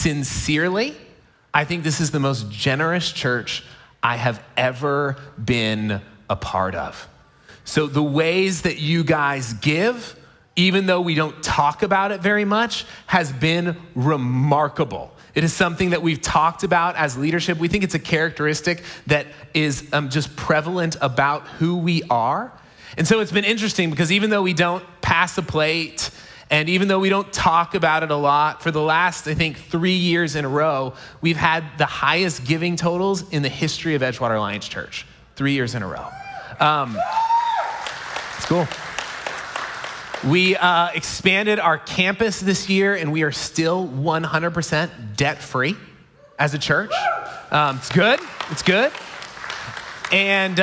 sincerely, I think this is the most generous church I have ever been a part of. So the ways that you guys give, even though we don't talk about it very much, has been remarkable. It is something that we've talked about as leadership. We think it's a characteristic that is just prevalent about who we are. And so it's been interesting because even though we don't pass a plate and even though we don't talk about it a lot, for the last, I think, 3 years in a row, we've had the highest giving totals in the history of Edgewater Alliance Church, 3 years in a row. It's cool. We expanded our campus this year, and we are still 100% debt-free as a church. It's good. It's good. And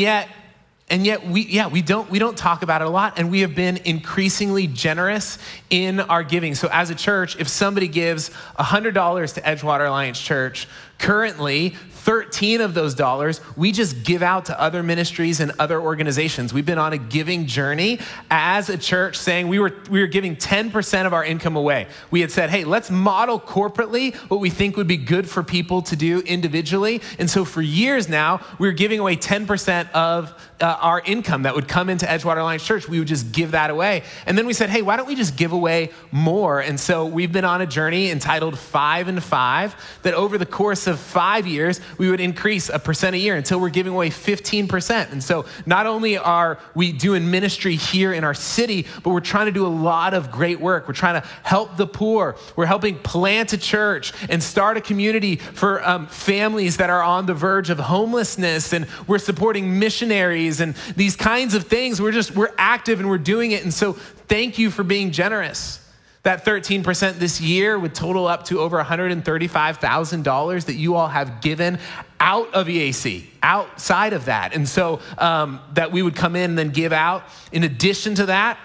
yet we don't talk about it a lot, and we have been increasingly generous in our giving. So as a church, if somebody gives $100 to Edgewater Alliance Church, currently 13 of those dollars we just give out to other ministries and other organizations. We've been on a giving journey as a church, saying we were giving 10% of our income away. We had said, hey, let's model corporately what we think would be good for people to do individually. And so for years now, we were giving away 10% of our income that would come into Edgewater Alliance Church. We would just give that away. And then we said, hey, why don't we just give away more? And so we've been on a journey entitled 5 and 5, that over the course of 5 years, we would increase 1% a year until we're giving away 15%. And so not only are we doing ministry here in our city, but we're trying to do a lot of great work. We're trying to help the poor. We're helping plant a church and start a community for families that are on the verge of homelessness. And we're supporting missionaries and these kinds of things. We're active and we're doing it. And so thank you for being generous. That 13% this year would total up to over $135,000 that you all have given out of EAC, outside of that. And so that we would come in and then give out. In addition to that,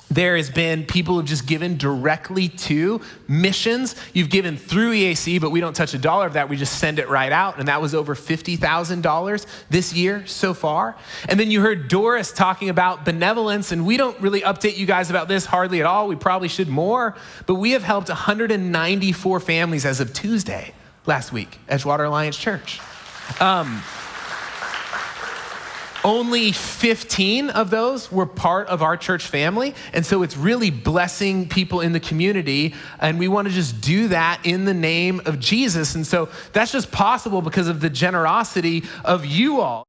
there has been people who've just given directly to missions. You've given through EAC, but we don't touch a dollar of that. We just send it right out. And that was over $50,000 this year so far. And then you heard Doris talking about Benevolence, and we don't really update you guys about this hardly at all. We probably should more, but we have helped 194 families as of Tuesday last week, Edgewater Alliance Church. Only 15 of those were part of our church family. And so it's really blessing people in the community. And we want to just do that in the name of Jesus. And so that's just possible because of the generosity of you all.